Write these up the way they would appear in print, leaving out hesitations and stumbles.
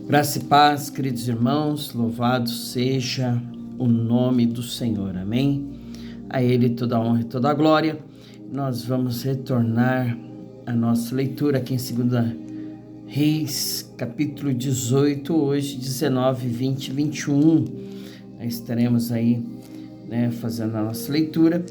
Graça e paz, queridos irmãos, louvado seja o nome do Senhor, amém? A Ele toda a honra e toda a glória. Nós vamos retornar a nossa leitura aqui em 2 Reis, capítulo 18, hoje 19, 20 e 21. Nós estaremos aí, fazendo a nossa leitura,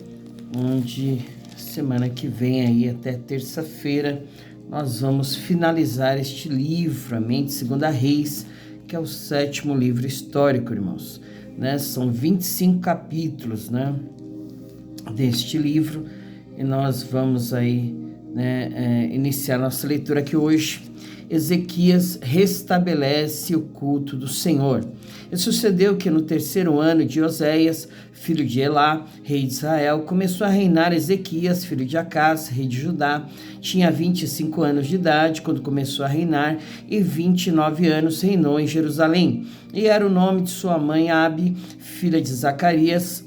onde semana que vem aí até terça-feira nós vamos finalizar este livro, amém, de 2 Reis, que é o 7º livro histórico, irmãos, São 25 capítulos, deste livro, e nós vamos aí, iniciar nossa leitura aqui hoje. Ezequias restabelece o culto do Senhor. E sucedeu que no 3º ano de Oséias, filho de Elá, rei de Israel, começou a reinar Ezequias, filho de Acás, rei de Judá. Tinha 25 anos de idade quando começou a reinar e 29 anos reinou em Jerusalém. E era o nome de sua mãe Abi, filha de Zacarias,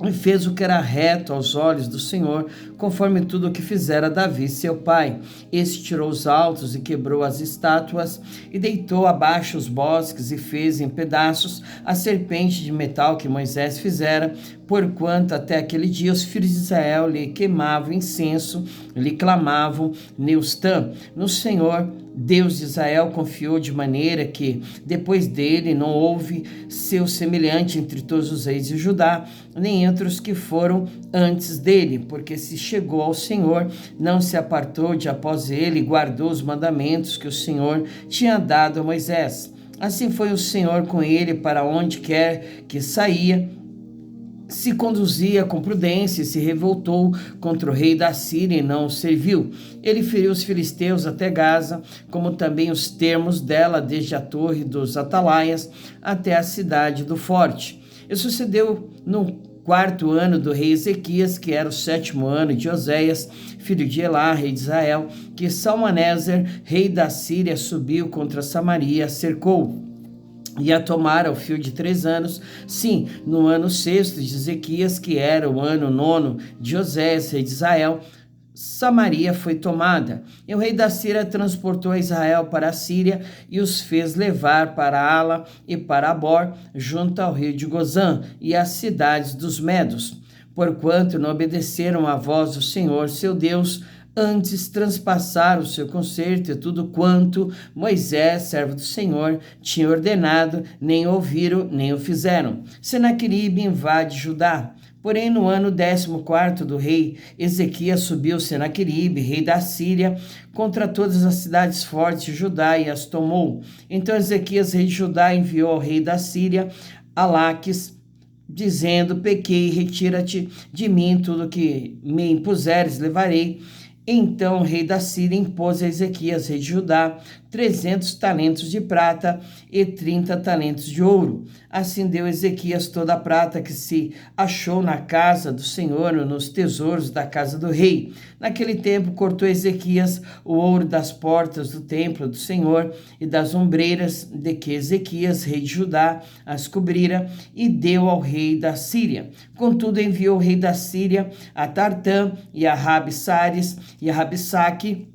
e fez o que era reto aos olhos do Senhor, conforme tudo o que fizera Davi, seu pai. Este tirou os altos e quebrou as estátuas, e deitou abaixo os bosques, e fez em pedaços a serpente de metal que Moisés fizera, porquanto até aquele dia os filhos de Israel lhe queimavam incenso, lhe clamavam Neustã. No Senhor, Deus de Israel, confiou de maneira que, depois dele, não houve seu semelhante entre todos os reis de Judá, nem entre os que foram antes dele, porque se chegou ao Senhor, não se apartou de após ele, e guardou os mandamentos que o Senhor tinha dado a Moisés. Assim foi o Senhor com ele para onde quer que saía, se conduzia com prudência e se revoltou contra o rei da Síria e não o serviu. Ele feriu os filisteus até Gaza, como também os termos dela, desde a torre dos atalaias até a cidade do forte. E sucedeu no 4º ano do rei Ezequias, que era o 7º ano de Oséias, filho de Elá, rei de Israel, que Salmaneser, rei da Síria, subiu contra Samaria, cercou e a tomar ao fio de 3 anos, sim, no ano 6º de Ezequias, que era o ano 9º de Oséias, rei de Israel, Samaria foi tomada. E o rei da Síria transportou Israel para a Síria e os fez levar para Ala e para Abor, junto ao rio de Gozã e às cidades dos Medos, porquanto não obedeceram à voz do Senhor, seu Deus, antes transpassaram o seu concerto e tudo quanto Moisés, servo do Senhor, tinha ordenado, nem ouviram, nem o fizeram. Senaqueribe invade Judá. Porém, no ano 14º do rei Ezequias, subiu Senaqueribe, rei da Síria, contra todas as cidades fortes de Judá e as tomou. Então Ezequias, rei de Judá, enviou ao rei da Síria, a Laques, dizendo: pequei, retira-te de mim, tudo que me impuseres levarei. Então o rei da Síria impôs a Ezequias, rei de Judá, 300 talentos de prata e 30 talentos de ouro. Assim deu Ezequias toda a prata que se achou na casa do Senhor, nos tesouros da casa do rei. Naquele tempo cortou Ezequias o ouro das portas do templo do Senhor e das ombreiras de que Ezequias, rei de Judá, as cobrira, e deu ao rei da Síria. Contudo, enviou o rei da Síria a Tartã e a Rabsares e a Rabsaque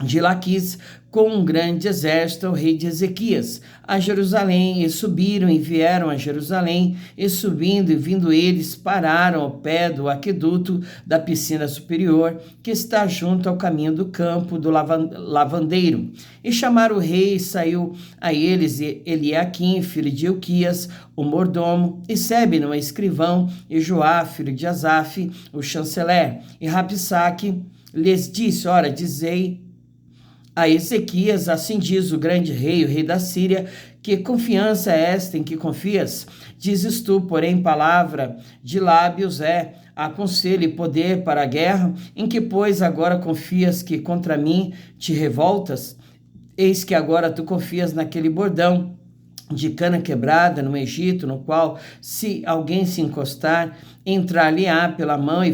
de Laquis, com um grande exército, ao rei de Ezequias, a Jerusalém, e subiram e vieram a Jerusalém, e subindo e vindo eles, pararam ao pé do aqueduto da piscina superior, que está junto ao caminho do campo do lavandeiro. E chamaram o rei, e saiu a eles Eliaquim, filho de Ilquias, o mordomo, e Sebna, o escrivão, e Joá, filho de Asaf, o chanceler. E Rabsaque lhes disse: ora, dizei a Ezequias: assim diz o grande rei, o rei da Síria, que confiança é esta em que confias? Dizes tu, porém, palavra de lábios é, há conselho e poder para a guerra, em que, pois, agora confias que contra mim te revoltas? Eis que agora tu confias naquele bordão de cana quebrada no Egito, no qual, se alguém se encostar, entrar-lhe-á pela mão e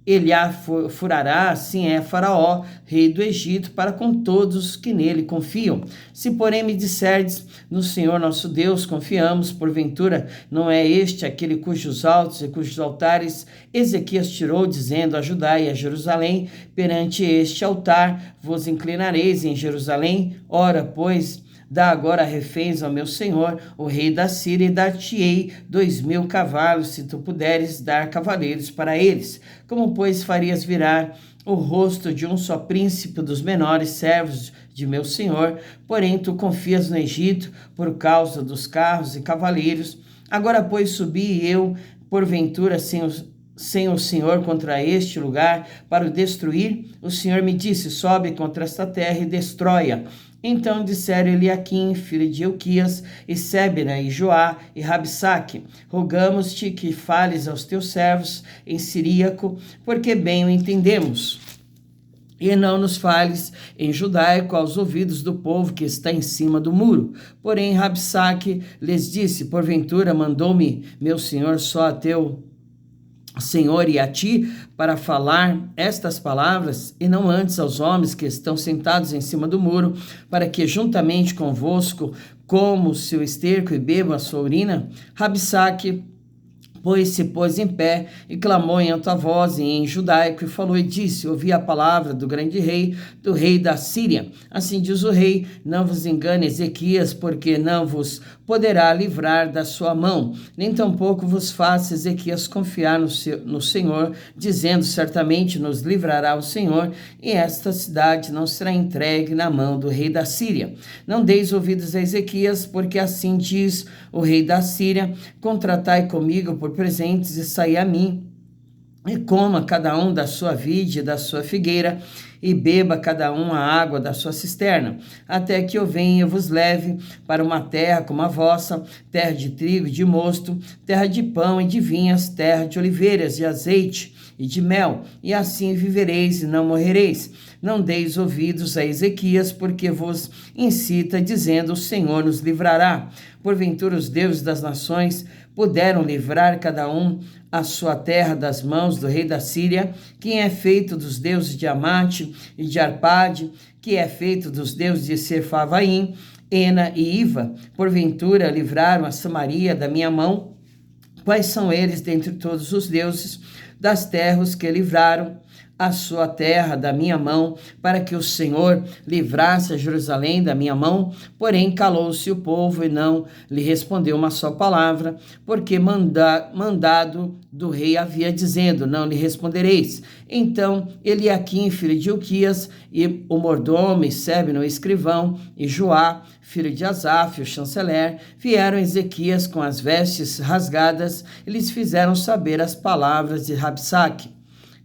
ele a furará, assim é Faraó, rei do Egito, para com todos que nele confiam. Se, porém, me disserdes, no Senhor nosso Deus confiamos, porventura não é este aquele cujos altos e cujos altares Ezequias tirou, dizendo a Judá e a Jerusalém, perante este altar vos inclinareis em Jerusalém? Ora, pois, dá agora reféns ao meu senhor, o rei da Síria, e dar-te-ei 2.000 cavalos, se tu puderes dar cavaleiros para eles. Como, pois, farias virar o rosto de um só príncipe dos menores servos de meu senhor? Porém, tu confias no Egito por causa dos carros e cavaleiros. Agora, pois, subi eu, porventura, sem o Senhor contra este lugar, para o destruir? O Senhor me disse, sobe contra esta terra e destrói-a. Então disseram Eliaquim, filho de Hilquias, e Sebna, e Joá, e Rabsaque, rogamos-te que fales aos teus servos em siríaco, porque bem o entendemos. E não nos fales em judaico aos ouvidos do povo que está em cima do muro. Porém Rabsaque lhes disse, porventura mandou-me meu senhor só a teu Senhor e a ti para falar estas palavras, e não antes aos homens que estão sentados em cima do muro, para que juntamente convosco comam o seu esterco e bebam a sua urina? Rabsaque se pôs em pé e clamou em alta voz e em judaico e falou e disse, ouvi a palavra do grande rei, do rei da Síria. Assim diz o rei, não vos engane Ezequias, porque não vos poderá livrar da sua mão, nem tampouco vos faça Ezequias confiar no Senhor, dizendo, certamente nos livrará o Senhor, e esta cidade não será entregue na mão do rei da Síria. Não deis ouvidos a Ezequias, porque assim diz o rei da Síria, contratai comigo por presentes e saí a mim, e coma cada um da sua vide e da sua figueira, e beba cada um a água da sua cisterna, até que eu venha e vos leve para uma terra como a vossa, terra de trigo e de mosto, terra de pão e de vinhas, terra de oliveiras, de azeite e de mel, e assim vivereis e não morrereis. Não deis ouvidos a Ezequias, porque vos incita, dizendo, o Senhor nos livrará. Porventura os deuses das nações puderam livrar cada um a sua terra das mãos do rei da Síria, quem é feito dos deuses de Amate e de Arpade, que é feito dos deuses de Sepharvaim, Ena e Iva, porventura livraram a Samaria da minha mão? Quais são eles dentre todos os deuses das terras que livraram a sua terra da minha mão, para que o Senhor livrasse a Jerusalém da minha mão? Porém calou-se o povo e não lhe respondeu uma só palavra, porque mandado do rei havia, dizendo, não lhe respondereis. Então Eliaquim, filho de Hilquias, e o mordomo, e Sebna, o escrivão, e Joá, filho de Asaf, o chanceler, vieram a Ezequias com as vestes rasgadas, e lhes fizeram saber as palavras de Rabsaque.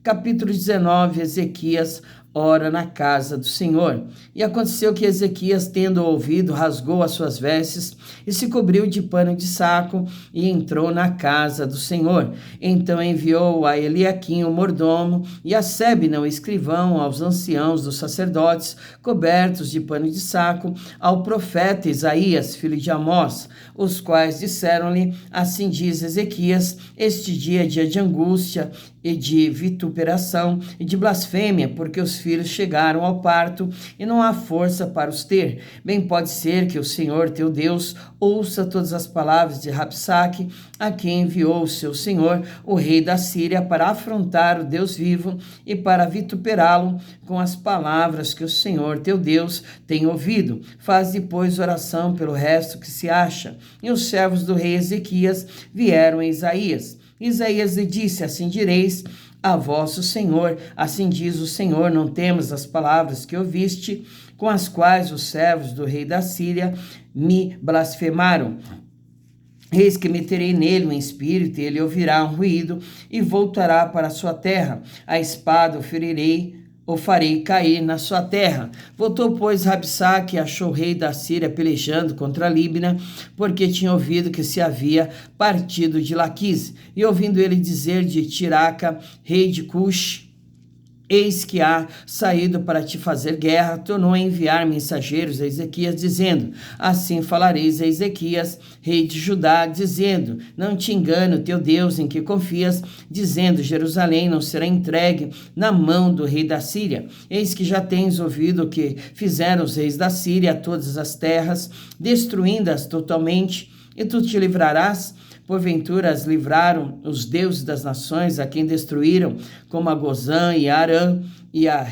Capítulo 19, Ezequias ora na casa do Senhor. E aconteceu que Ezequias, tendo ouvido, rasgou as suas vestes e se cobriu de pano de saco e entrou na casa do Senhor. Então enviou a Eliaquim, o mordomo, e a Sebna, o escrivão, aos anciãos dos sacerdotes, cobertos de pano de saco, ao profeta Isaías, filho de Amós, os quais disseram-lhe, assim diz Ezequias, este dia é dia de angústia e de vituperação e de blasfêmia, porque os filhos chegaram ao parto e não há força para os ter. Bem pode ser que o Senhor teu Deus ouça todas as palavras de Rabsaque, a quem enviou o seu senhor, o rei da Síria, para afrontar o Deus vivo e para vituperá-lo com as palavras que o Senhor teu Deus tem ouvido. Faz depois oração pelo resto que se acha. E os servos do rei Ezequias vieram a Isaías. Isaías lhe disse, assim direis a vosso Senhor, assim diz o Senhor, não temos as palavras que ouviste, com as quais os servos do rei da Síria me blasfemaram. Eis que meterei nele um espírito, e ele ouvirá um ruído, e voltará para a sua terra. A espada o farei cair na sua terra. Voltou, pois, Rabsaque e achou o rei da Síria pelejando contra Líbina, porque tinha ouvido que se havia partido de Laquis. E ouvindo ele dizer de Tiraca, rei de Cush, eis que há saído para te fazer guerra, tornou a enviar mensageiros a Ezequias, dizendo: assim falareis a Ezequias, rei de Judá, dizendo: não te engane o teu Deus em que confias, dizendo: Jerusalém não será entregue na mão do rei da Síria. Eis que já tens ouvido o que fizeram os reis da Síria a todas as terras, destruindo-as totalmente, e tu te livrarás? Porventura as livraram os deuses das nações, a quem destruíram, como a Gozã e a Arã e a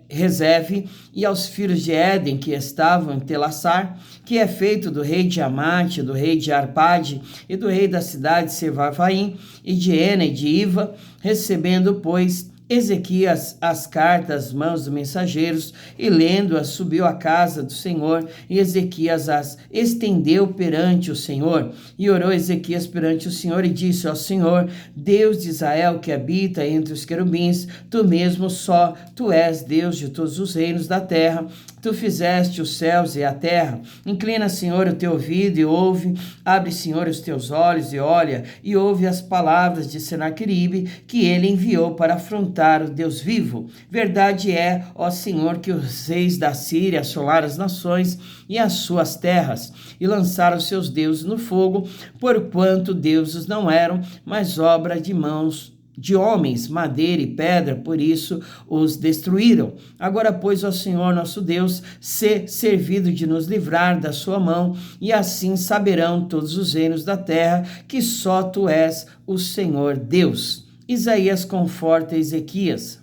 Rezeve, e aos filhos de Éden que estavam em Telassar, que é feito do rei de Amate, do rei de Arpade e do rei da cidade de Sevarvaim, e de Ena e de Iva, recebendo, pois, Ezequias as cartas às mãos dos mensageiros, e lendo-as subiu à casa do Senhor, e Ezequias as estendeu perante o Senhor. E orou Ezequias perante o Senhor e disse: ó Senhor, Deus de Israel, que habita entre os querubins, tu mesmo só, tu és Deus de todos os reinos da terra. Tu fizeste os céus e a terra. Inclina, Senhor, o teu ouvido e ouve. Abre, Senhor, os teus olhos e olha, e ouve as palavras de Senaqueribe, que ele enviou para afrontar o Deus vivo. Verdade é, ó Senhor, que os reis da Síria assolaram as nações e as suas terras, e lançaram seus deuses no fogo, porquanto deuses não eram, mas obra de mãos de homens, madeira e pedra, por isso os destruíram. Agora, pois, ó Senhor nosso Deus, sê servido de nos livrar da sua mão, e assim saberão todos os reinos da terra que só tu és o Senhor Deus. Isaías conforta Ezequias.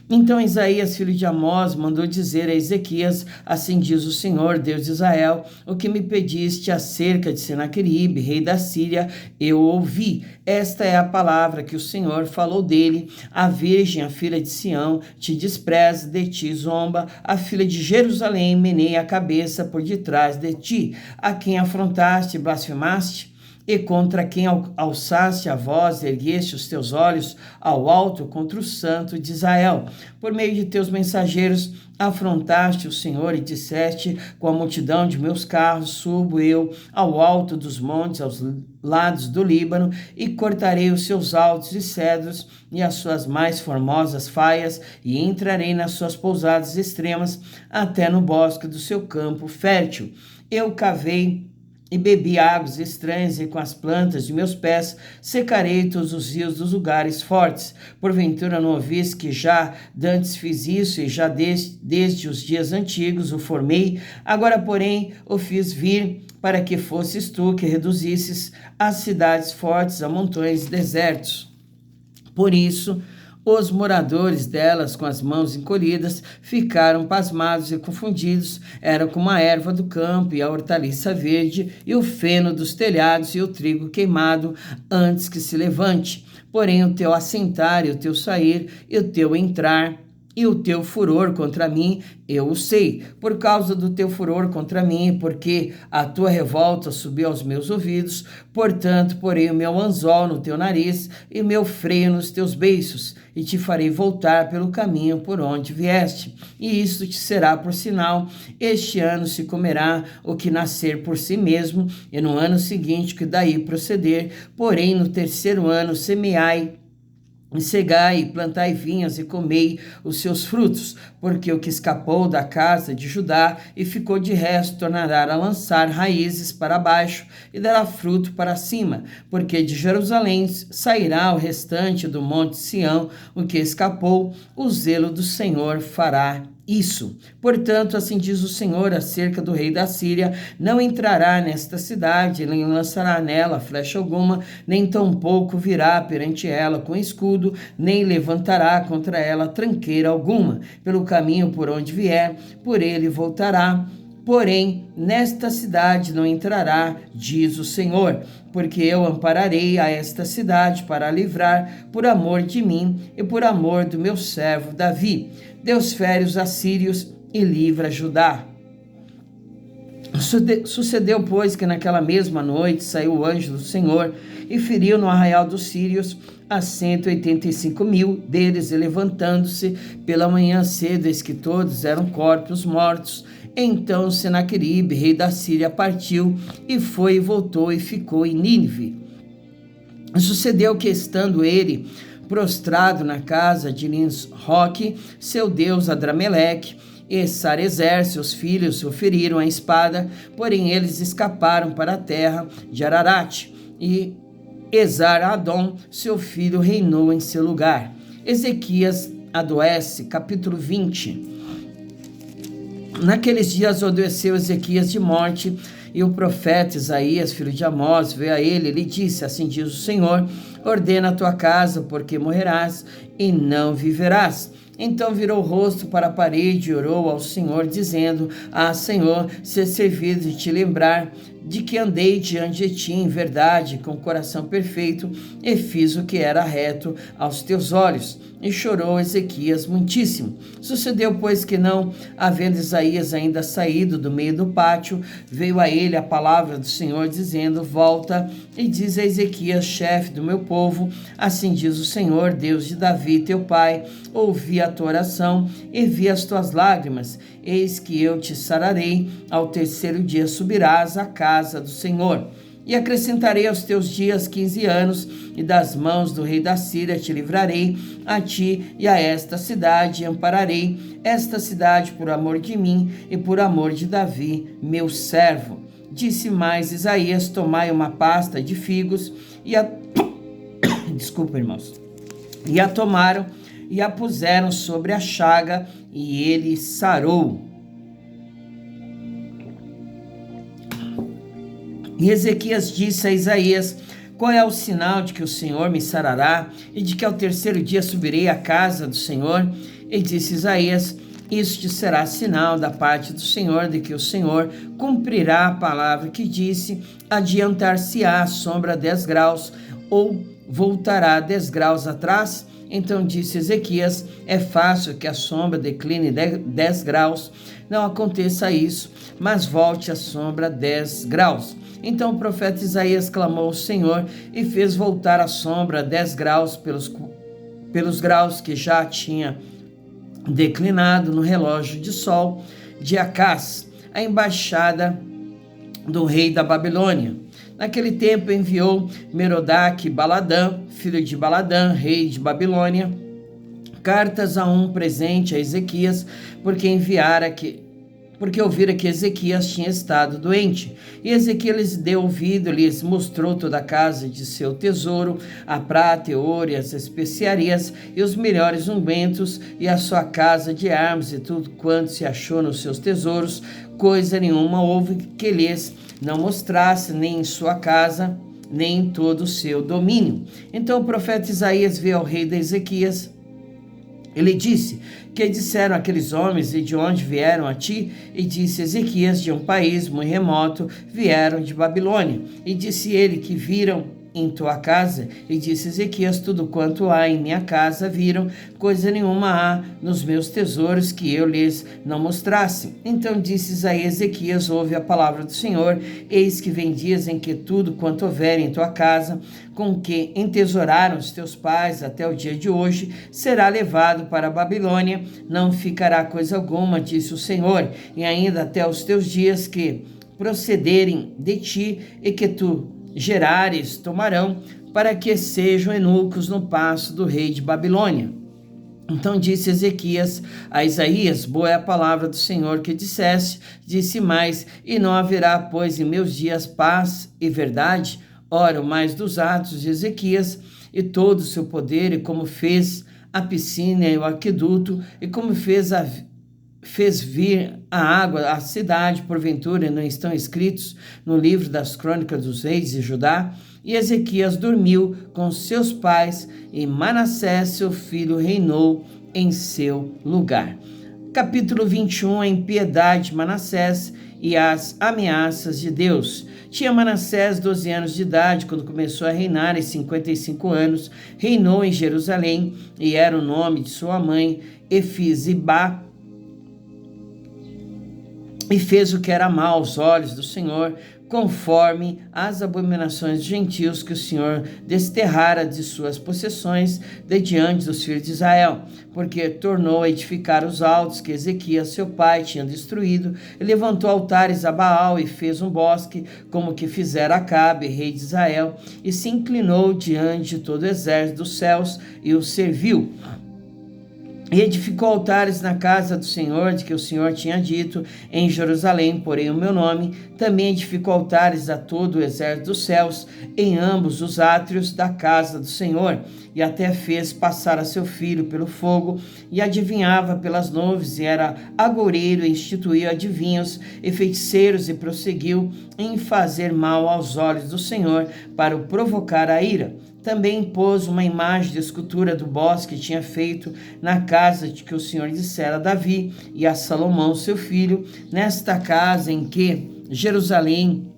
Então Isaías, filho de Amós, mandou dizer a Ezequias: assim diz o Senhor, Deus de Israel, o que me pediste acerca de Senaqueribe, rei da Síria, eu ouvi. Esta é a palavra que o Senhor falou dele: a virgem, a filha de Sião, te despreza, de ti zomba, a filha de Jerusalém meneia a cabeça por detrás de ti, a quem afrontaste e blasfemaste, e contra quem alçaste a voz, ergueste os teus olhos ao alto contra o santo de Israel. Por meio de teus mensageiros afrontaste o Senhor e disseste: com a multidão de meus carros subo eu ao alto dos montes, aos lados do Líbano, e cortarei os seus altos e cedros e as suas mais formosas faias, e entrarei nas suas pousadas extremas, até no bosque do seu campo fértil. Eu cavei e bebi águas estranhas, e com as plantas de meus pés secarei todos os rios dos lugares fortes. Porventura não ouvis que já dantes fiz isso, e já desde os dias antigos o formei? Agora, porém, o fiz vir para que fosses tu que reduzisses as cidades fortes a montões desertos. Por isso, os moradores delas, com as mãos encolhidas, ficaram pasmados e confundidos. Eram como a erva do campo e a hortaliça verde, e o feno dos telhados e o trigo queimado antes que se levante. Porém, o teu assentar e o teu sair e o teu entrar e o teu furor contra mim, eu o sei, por causa do teu furor contra mim, porque a tua revolta subiu aos meus ouvidos. Portanto, porei o meu anzol no teu nariz e o meu freio nos teus beiços, e te farei voltar pelo caminho por onde vieste. E isto te será por sinal: este ano se comerá o que nascer por si mesmo, e no ano seguinte que daí proceder. Porém, no terceiro ano semeai, cegai e plantai vinhas e comei os seus frutos, porque o que escapou da casa de Judá e ficou de resto tornará a lançar raízes para baixo e dará fruto para cima, porque de Jerusalém sairá o restante do monte Sião, o que escapou, o zelo do Senhor fará isso. Portanto, assim diz o Senhor acerca do rei da Síria: não entrará nesta cidade, nem lançará nela flecha alguma, nem tampouco virá perante ela com escudo, nem levantará contra ela tranqueira alguma. Pelo caminho por onde vier, por ele voltará. Porém, nesta cidade não entrará, diz o Senhor, porque eu ampararei a esta cidade para a livrar, por amor de mim e por amor do meu servo Davi. Deus fere os assírios e livra Judá. Sucedeu, pois, que naquela mesma noite saiu o anjo do Senhor e feriu no arraial dos sírios a 185.000 deles, e levantando-se pela manhã cedo, eis que todos eram corpos mortos. Então Senaqueribe, rei da Síria, partiu e foi e voltou e ficou em Nínive. Sucedeu que, estando ele prostrado na casa de Nisroque, seu deus Adrameleque, e Sarezer, seus filhos, o feriram a espada, porém eles escaparam para a terra de Ararat, e Esar-Adom, seu filho, reinou em seu lugar. Ezequias adoece, capítulo 20. Naqueles dias adoeceu Ezequias de morte, e o profeta Isaías, filho de Amós, veio a ele e lhe disse: assim diz o Senhor, ordena a tua casa, porque morrerás e não viverás. Então virou o rosto para a parede e orou ao Senhor, dizendo: ah, Senhor, ser servido de te lembrar de que andei diante de ti em verdade, com coração perfeito, e fiz o que era reto aos teus olhos. E chorou Ezequias muitíssimo. Sucedeu, pois, que não, havendo Isaías ainda saído do meio do pátio, veio a ele a palavra do Senhor, dizendo: volta e diz a Ezequias, chefe do meu povo, assim diz o Senhor, Deus de Davi, teu pai, ouvi a tua oração e vi as tuas lágrimas. Eis que eu te sararei, ao terceiro dia subirás à casa do Senhor. E acrescentarei aos teus dias 15 anos, e das mãos do rei da Síria te livrarei, a ti e a esta cidade, e ampararei esta cidade por amor de mim e por amor de Davi, meu servo. Disse mais Isaías: tomai uma pasta de figos, e a... Desculpa, irmãos. E a tomaram, e a puseram sobre a chaga, e ele sarou. E Ezequias disse a Isaías: qual é o sinal de que o Senhor me sarará, e de que ao terceiro dia subirei à casa do Senhor? E disse Isaías: isso te será sinal da parte do Senhor, de que o Senhor cumprirá a palavra que disse: adiantar-se-á a sombra 10 graus, ou voltará 10 graus atrás? Então disse Ezequias: é fácil que a sombra decline 10 graus, não aconteça isso, mas volte a sombra 10 graus. Então o profeta Isaías clamou ao Senhor e fez voltar a sombra 10 graus pelos graus que já tinha declinado no relógio de sol de Acás, a embaixada do rei da Babilônia. Naquele tempo enviou Merodach-Baladã, filho de Baladã, rei de Babilônia, cartas a um presente a Ezequias, porque ouvira que Ezequias tinha estado doente. E Ezequias lhes deu ouvido, lhes mostrou toda a casa de seu tesouro, a prata e ouro e as especiarias e os melhores ungüentos, e a sua casa de armas e tudo quanto se achou nos seus tesouros. Coisa nenhuma houve que lhes não mostrasse, nem em sua casa, nem em todo o seu domínio. Então o profeta Isaías veio ao rei de Ezequias. Ele disse: que disseram aqueles homens e de onde vieram a ti? E disse Ezequias: de um país muito remoto vieram de Babilônia. E disse ele: que viram em tua casa? E disse Ezequias: tudo quanto há em minha casa viram, coisa nenhuma há nos meus tesouros que eu lhes não mostrasse. Então disse Isaías: Ezequias, ouve a palavra do Senhor, eis que vem dias em que tudo quanto houver em tua casa, com que entesouraram os teus pais até o dia de hoje, será levado para a Babilônia, não ficará coisa alguma, disse o Senhor, e ainda até os teus dias que procederem de ti e que tu gerares tomarão, para que sejam eunucos no paço do rei de Babilônia. Então disse Ezequias a Isaías: boa é a palavra do Senhor que disseste. Disse mais: e não haverá, pois, em meus dias paz e verdade? Ora, o mais dos atos de Ezequias e todo o seu poder, e como fez a piscina e o aqueduto, e como fez vir a água à cidade, porventura não estão escritos no livro das crônicas dos reis de Judá? E Ezequias dormiu com seus pais, e Manassés, seu filho, reinou em seu lugar. Capítulo 21, a impiedade de Manassés e as ameaças de Deus. Tinha Manassés 12 anos de idade quando começou a reinar, e 55 anos reinou em Jerusalém, e era o nome de sua mãe Efizibá. e fez o que era mal aos olhos do Senhor, conforme as abominações dos gentios que o Senhor desterrara de suas possessões de diante dos filhos de Israel, porque tornou a edificar os altos que Ezequias seu pai tinha destruído, e levantou altares a Baal e fez um bosque, como que fizera Acabe, rei de Israel, e se inclinou diante de todo o exército dos céus e o serviu. E edificou altares na casa do Senhor, de que o Senhor tinha dito, em Jerusalém, porém o meu nome. Também edificou altares a todo o exército dos céus, em ambos os átrios da casa do Senhor. E até fez passar a seu filho pelo fogo, e adivinhava pelas nuvens, e era agoureiro, e instituiu adivinhos e feiticeiros, e prosseguiu em fazer mal aos olhos do Senhor, para o provocar a ira. Também pôs uma imagem de escultura do bosque que tinha feito na casa de que o Senhor dissera a Davi e a Salomão, seu filho, nesta casa em que Jerusalém,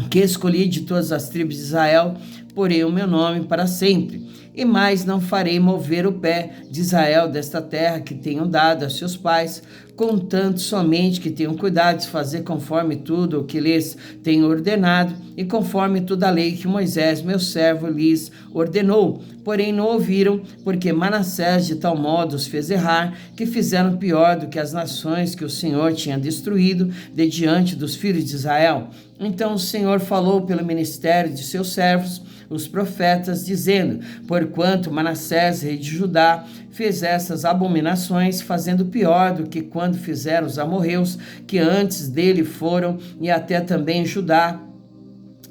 que escolhi de todas as tribos de Israel, porei o meu nome para sempre. E mais não farei mover o pé de Israel desta terra que tenho dado a seus pais, contanto somente que tenham cuidado de fazer conforme tudo o que lhes tenho ordenado e conforme toda a lei que Moisés, meu servo, lhes ordenou. Porém não ouviram, porque Manassés de tal modo os fez errar, que fizeram pior do que as nações que o Senhor tinha destruído de diante dos filhos de Israel. Então o Senhor falou pelo ministério de seus servos, os profetas, dizendo: porquanto Manassés, rei de Judá, fez essas abominações, fazendo pior do que quando fizeram os amorreus, que antes dele foram, e até também Judá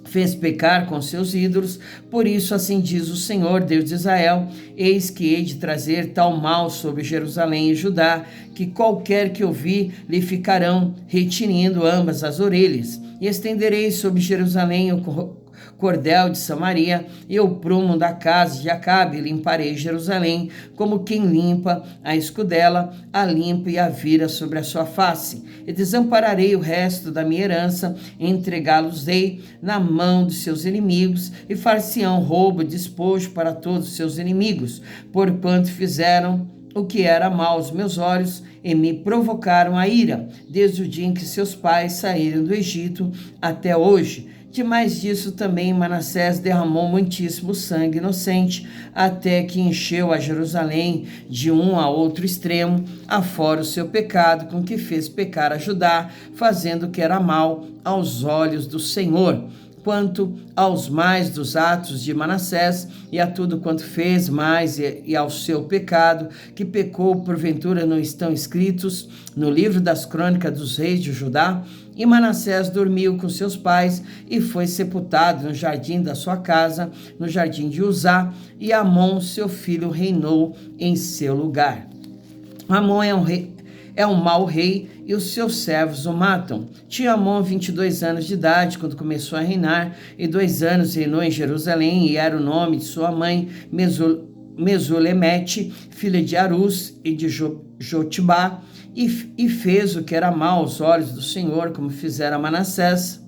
fez pecar com seus ídolos. Por isso assim diz o Senhor, Deus de Israel: eis que hei de trazer tal mal sobre Jerusalém e Judá, que qualquer que ouvir lhe ficarão retinindo ambas as orelhas. E estenderei sobre Jerusalém o cordel de Samaria e o prumo da casa de Acabe, e limparei Jerusalém, como quem limpa a escudela, a limpa e a vira sobre a sua face. E desampararei o resto da minha herança, e entregá-los-ei na mão dos seus inimigos, e far-se-ão roubo e despojo para todos os seus inimigos, porquanto fizeram o que era mal aos meus olhos, e me provocaram a ira, desde o dia em que seus pais saíram do Egito até hoje. Demais disso também Manassés derramou muitíssimo sangue inocente, até que encheu a Jerusalém de um a outro extremo, afora o seu pecado, com que fez pecar a Judá, fazendo o que era mal aos olhos do Senhor. Quanto aos mais dos atos de Manassés, e a tudo quanto fez mais, e ao seu pecado, que pecou, porventura não estão escritos no livro das crônicas dos reis de Judá? E Manassés dormiu com seus pais, e foi sepultado no jardim da sua casa, no jardim de Uzá, e Amon, seu filho, reinou em seu lugar. Amon é um mau rei, e os seus servos o matam. Tinha Amon 22 anos de idade quando começou a reinar, e 2 anos reinou em Jerusalém, e era o nome de sua mãe Mesulemete, filha de Arus e de Jotibá, e fez o que era mal aos olhos do Senhor, como fizera Manassés,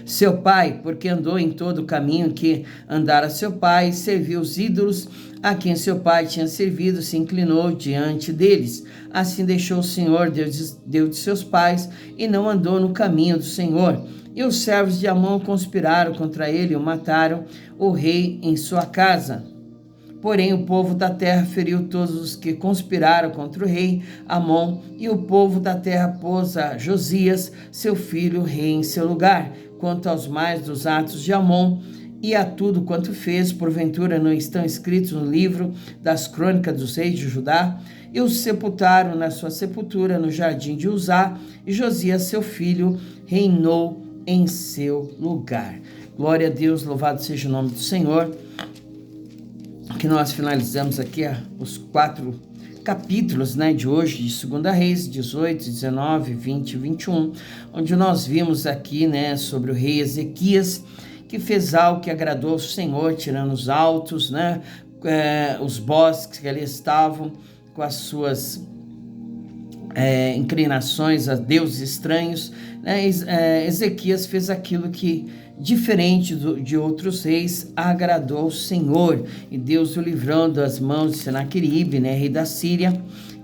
seu pai, porque andou em todo o caminho que andara seu pai, serviu os ídolos a quem seu pai tinha servido, se inclinou diante deles. Assim deixou o Senhor, Deus de seus pais, e não andou no caminho do Senhor. E os servos de Amon conspiraram contra ele e o mataram, o rei em sua casa. Porém, o povo da terra feriu todos os que conspiraram contra o rei Amon, e o povo da terra pôs a Josias, seu filho, rei em seu lugar. Quanto aos mais dos atos de Amon, e a tudo quanto fez, porventura não estão escritos no livro das crônicas dos reis de Judá? E os sepultaram na sua sepultura no jardim de Uzá, e Josias, seu filho, reinou em seu lugar. Glória a Deus, louvado seja o nome do Senhor. Que nós finalizamos aqui os 4 capítulos, de hoje, de 2 Reis, 18, 19, 20 e 21, onde nós vimos aqui, sobre o rei Ezequias, que fez algo que agradou ao Senhor, tirando os altos, os bosques que ali estavam, com as suas inclinações a deuses estranhos. Ezequias fez aquilo que, diferente de outros reis, agradou ao Senhor, e Deus o livrou das mãos de Senaqueribe, rei da Síria,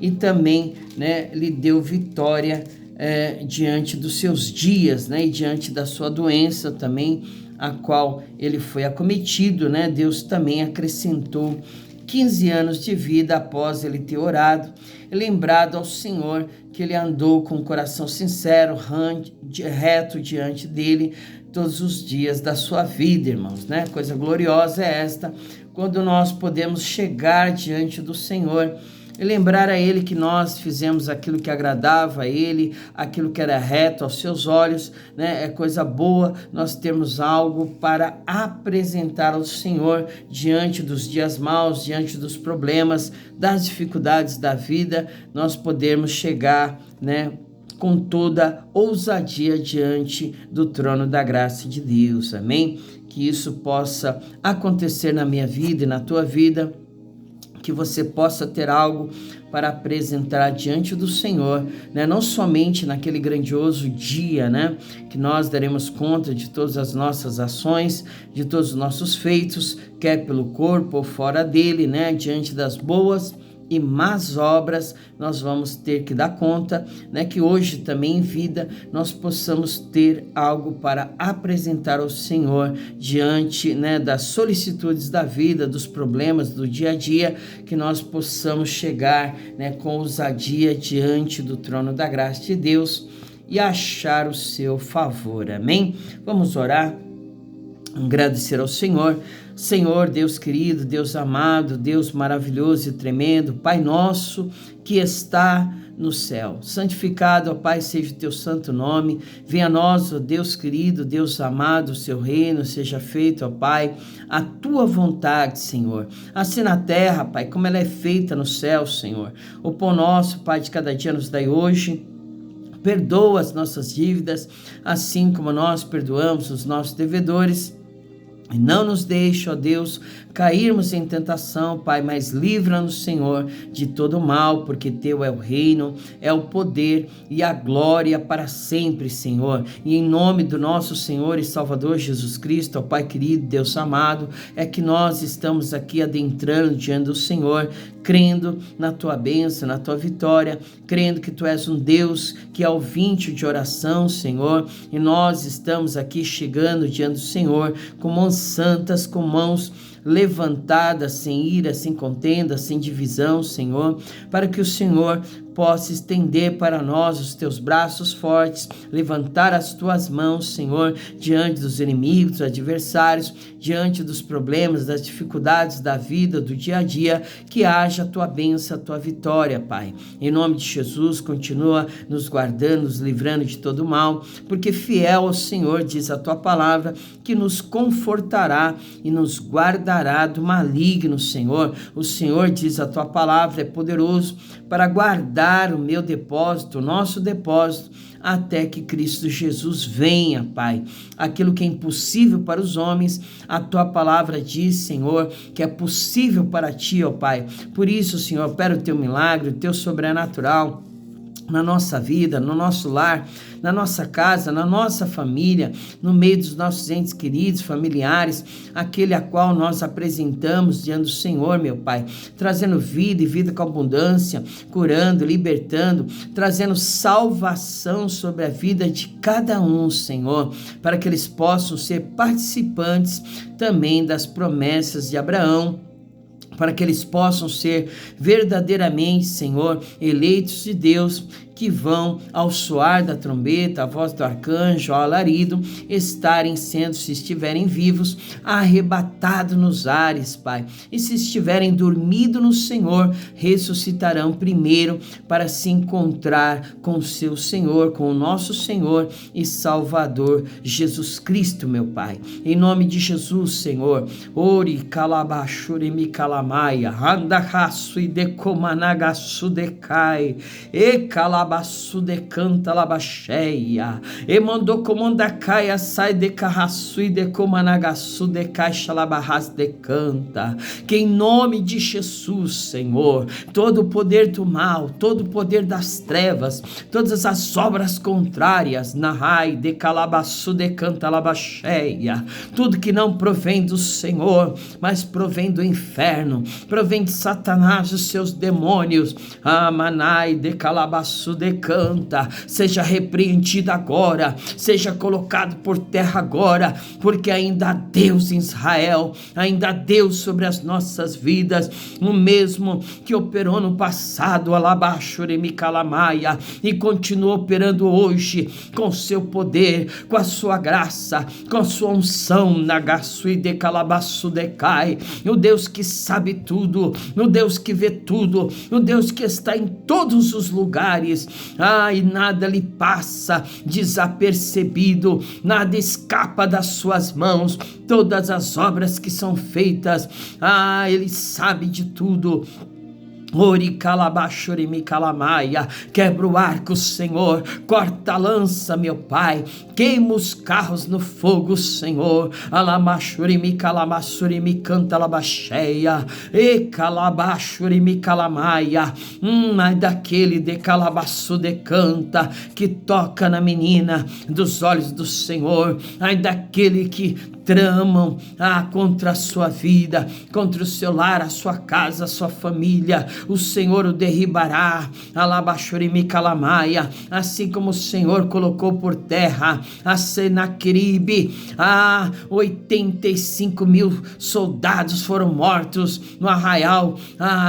e também lhe deu vitória diante dos seus dias, né? E diante da sua doença também, a qual ele foi acometido, né? Deus também acrescentou 15 anos de vida após ele ter orado, e lembrado ao Senhor que ele andou com o coração sincero, reto diante dele todos os dias da sua vida, irmãos, né? Coisa gloriosa é esta, quando nós podemos chegar diante do Senhor e lembrar a Ele que nós fizemos aquilo que agradava a Ele, aquilo que era reto aos seus olhos, né? É coisa boa nós termos algo para apresentar ao Senhor diante dos dias maus, diante dos problemas, das dificuldades da vida, nós podermos chegar, né, com toda ousadia diante do trono da graça de Deus, amém? Que isso possa acontecer na minha vida e na tua vida, que você possa ter algo para apresentar diante do Senhor, né? Não somente naquele grandioso dia, né? Que nós daremos conta de todas as nossas ações, de todos os nossos feitos, quer pelo corpo ou fora dele, né? Diante das boas e más obras, nós vamos ter que dar conta, né? Que hoje também em vida nós possamos ter algo para apresentar ao Senhor diante, né, das solicitudes da vida, dos problemas do dia a dia, que nós possamos chegar, né, com ousadia diante do trono da graça de Deus e achar o seu favor, amém? Vamos orar. Agradecer ao Senhor. Senhor, Deus querido, Deus amado, Deus maravilhoso e tremendo, Pai nosso que está no céu. Santificado, ó Pai, seja o teu santo nome. Venha a nós, ó Deus querido, Deus amado, o seu reino seja feito, ó Pai, a tua vontade, Senhor. Assim na terra, Pai, como ela é feita no céu, Senhor. O pão nosso, Pai, de cada dia nos dai hoje. Perdoa as nossas dívidas, assim como nós perdoamos os nossos devedores. E não nos deixe, ó Deus, cairmos em tentação, Pai, mas livra-nos, Senhor, de todo mal, porque Teu é o reino, é o poder e a glória para sempre, Senhor. E em nome do nosso Senhor e Salvador Jesus Cristo, ó Pai querido, Deus amado, é que nós estamos aqui adentrando diante do Senhor, crendo na Tua bênção, na Tua vitória, crendo que Tu és um Deus que é ouvinte de oração, Senhor, e nós estamos aqui chegando diante do Senhor com mãos santas, com mãos levantadas, sem ira, sem contenda, sem divisão, Senhor, para que o Senhor possa estender para nós os teus braços fortes, levantar as tuas mãos, Senhor, diante dos inimigos, dos adversários, diante dos problemas, das dificuldades da vida, do dia a dia, que haja a tua bênção, a tua vitória, Pai. Em nome de Jesus, continua nos guardando, nos livrando de todo mal, porque fiel ao Senhor, diz a tua palavra, que nos confortará e nos guardará do maligno, Senhor. O Senhor, diz a tua palavra, é poderoso para guardar o meu depósito, o nosso depósito, até que Cristo Jesus venha, Pai. Aquilo que é impossível para os homens, a tua palavra diz, Senhor, que é possível para ti, ó Pai. Por isso, Senhor, opera o teu milagre, o teu sobrenatural na nossa vida, no nosso lar, na nossa casa, na nossa família, no meio dos nossos entes queridos, familiares, aquele a qual nós apresentamos diante do Senhor, meu Pai, trazendo vida e vida com abundância, curando, libertando, trazendo salvação sobre a vida de cada um, Senhor, para que eles possam ser participantes também das promessas de Abraão, para que eles possam ser verdadeiramente, Senhor, eleitos de Deus, que vão, ao soar da trombeta, a voz do arcanjo, ao alarido, estarem sendo, se estiverem vivos, arrebatados nos ares, Pai. E se estiverem dormindo no Senhor, ressuscitarão primeiro para se encontrar com o seu Senhor, com o nosso Senhor e Salvador, Jesus Cristo, meu Pai. Em nome de Jesus, Senhor, ori calabashuri mi calamaia, andahasu e decomanagasu decai, e calabashuri de canta labacheia, e mandou comandacaia sai de carraçu e de comanagaçu de caixa labarras de canta. Que em nome de Jesus, Senhor, todo o poder do mal, todo o poder das trevas, todas as obras contrárias, narrai de calabaçu de canta labacheia, tudo que não provém do Senhor, mas provém do inferno, inferno, provém de Satanás os seus demônios. Amanai de calabaço de canta, seja repreendido agora, seja colocado por terra agora, porque ainda há Deus em Israel, ainda há Deus sobre as nossas vidas, o mesmo que operou no passado, Alabashurimi Calamaia, e continua operando hoje com seu poder, com a sua graça, com a sua unção, Nagasui de Calabaço de Cai, o Deus que sabe tudo, o Deus que vê tudo, o Deus que está em todos os lugares, e nada lhe passa desapercebido, nada escapa das suas mãos, todas as obras que são feitas, Ele sabe de tudo. Ori calabashurimi calamaia, quebra o arco, Senhor, corta a lança, meu Pai, queima os carros no fogo, Senhor. Alamashurimi calamasurimi canta labacheia, e calabashurimi calamaia, ai daquele de calabaço de canta, que toca na menina dos olhos do Senhor, ai daquele que tramam contra a sua vida, contra o seu lar, a sua casa, a sua família, o Senhor o derribará, Alabashurimi Calamaia, assim como o Senhor colocou por terra a Senaqueribe, 85.000 soldados foram mortos no arraial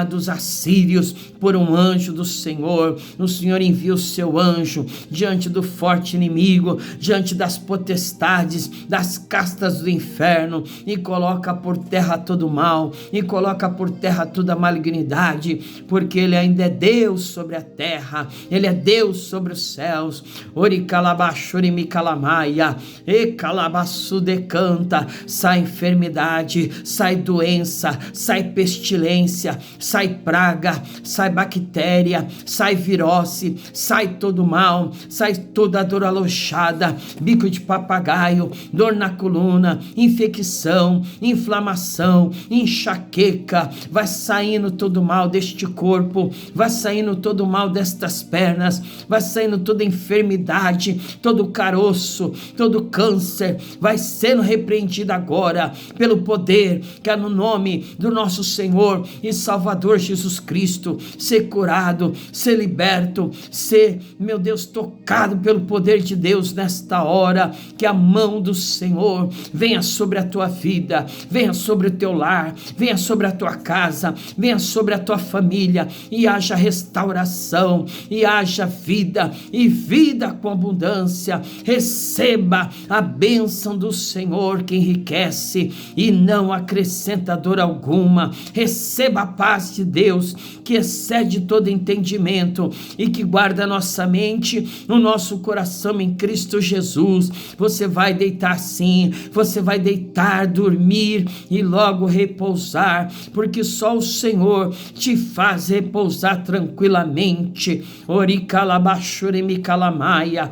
dos assírios por um anjo do Senhor. O Senhor envia o seu anjo diante do forte inimigo, diante das potestades, das castas do inferno, e coloca por terra todo o mal, e coloca por terra toda a malignidade, porque Ele ainda é Deus sobre a terra, Ele é Deus sobre os céus. Ori calabashurimi calamaia, e calabaçu decanta, sai enfermidade, sai doença, sai pestilência, sai praga, sai bactéria, sai virose, sai todo mal, sai toda dor alochada, bico de papagaio, dor na coluna, infecção, inflamação, enxaqueca, vai saindo todo mal deste corpo, vai saindo todo mal destas pernas, vai saindo toda enfermidade, todo caroço, todo câncer, vai sendo repreendido agora, pelo poder que é no nome do nosso Senhor e Salvador Jesus Cristo. Ser curado, ser liberto, ser, meu Deus, tocado pelo poder de Deus nesta hora, que a mão do Senhor venha sobre a tua vida, venha sobre o teu lar, venha sobre a tua casa, venha sobre a tua família, e haja restauração, e haja vida, e vida com abundância. Receba a bênção do Senhor, que enriquece e não acrescenta dor alguma. Receba a paz de Deus, que excede todo entendimento, e que guarda a nossa mente, o nosso coração em Cristo Jesus. Você vai deitar sim, você vai deitar, dormir e logo repousar, porque só o Senhor te faz repousar tranquilamente. Ori calabashurimi calamaia,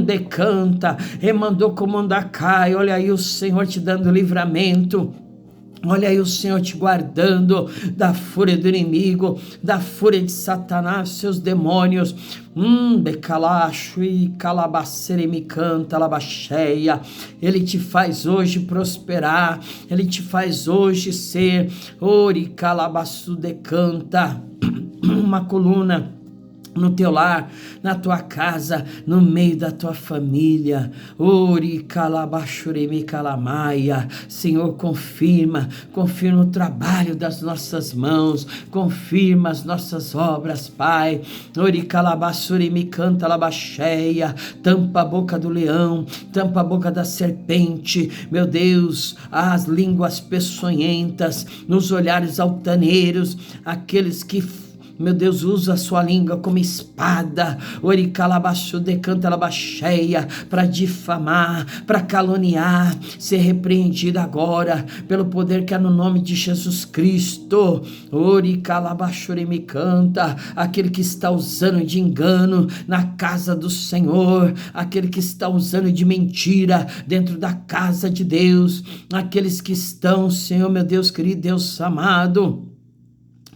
decanta, remandou comandacai. Olha aí o Senhor te dando livramento. Olha aí o Senhor te guardando da fúria do inimigo, da fúria de Satanás, seus demônios. Becalacho e calabaceremi canta labacheia. Ele te faz hoje prosperar, Ele te faz hoje ser ori calabaçu decanta, uma coluna no teu lar, na tua casa, no meio da tua família. Ori calabashurimi calamaia. Senhor, confirma o trabalho das nossas mãos, confirma as nossas obras, Pai. Ori calabashurimi canta labacheia. Tampa a boca do leão, tampa a boca da serpente, meu Deus, as línguas peçonhentas, nos olhares altaneiros, aqueles que, meu Deus, usa a sua língua como espada, ori calabaço decanta labacheia, para difamar, para caluniar, ser repreendido agora, pelo poder que há no nome de Jesus Cristo. Ori calabaxurimi canta, aquele que está usando de engano na casa do Senhor, aquele que está usando de mentira dentro da casa de Deus, aqueles que estão, Senhor, meu Deus querido, Deus amado,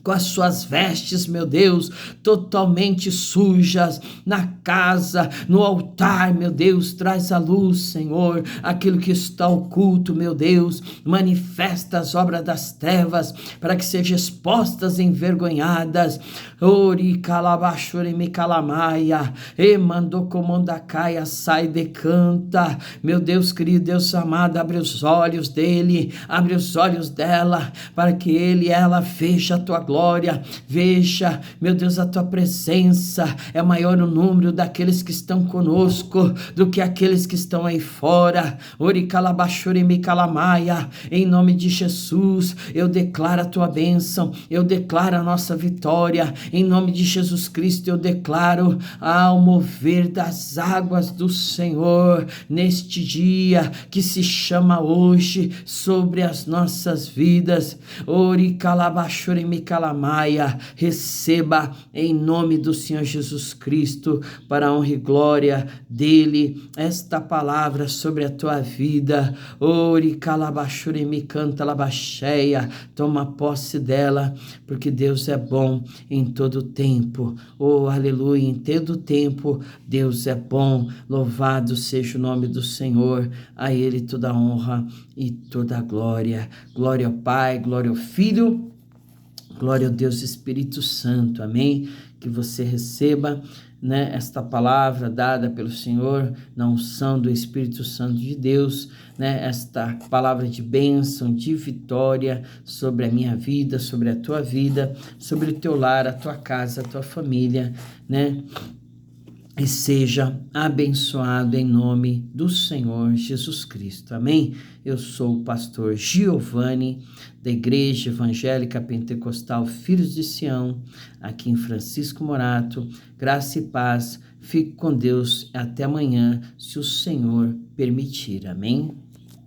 com as suas vestes, meu Deus, totalmente sujas, na casa, no altar, meu Deus, traz a luz, Senhor, aquilo que está oculto, meu Deus, manifesta as obras das trevas, para que sejam expostas e envergonhadas. Ori calabashore me calamaia, e mandou comandacaia, sai decanta, meu Deus querido, Deus amado, abre os olhos dele, abre os olhos dela, para que ele e ela veja a tua glória, veja, meu Deus, a tua presença. É maior o número daqueles que estão conosco do que aqueles que estão aí fora. Ori calabashore me calamaia, em nome de Jesus, eu declaro a tua bênção, eu declaro a nossa vitória, em nome de Jesus Cristo, eu declaro ao mover das águas do Senhor, neste dia que se chama hoje, sobre as nossas vidas. Ori calabashore me calamaia, receba em nome do Senhor Jesus Cristo, para a honra e glória dele, esta palavra sobre a tua vida. Ori calabashore me canta labacheia, toma posse dela, porque Deus é bom em todo tempo. Oh, aleluia, em todo tempo Deus é bom. Louvado seja o nome do Senhor, a ele toda a honra e toda a glória. Glória ao Pai, glória ao Filho, glória ao Deus Espírito Santo, amém? Que você receba, né, esta palavra dada pelo Senhor, na unção do Espírito Santo de Deus, né, esta palavra de bênção, de vitória sobre a minha vida, sobre a tua vida, sobre o teu lar, a tua casa, a tua família, né? E seja abençoado em nome do Senhor Jesus Cristo. Amém? Eu sou o pastor Giovanni, da Igreja Evangélica Pentecostal Filhos de Sião, aqui em Francisco Morato. Graça e paz. Fique com Deus. Até amanhã, se o Senhor permitir. Amém?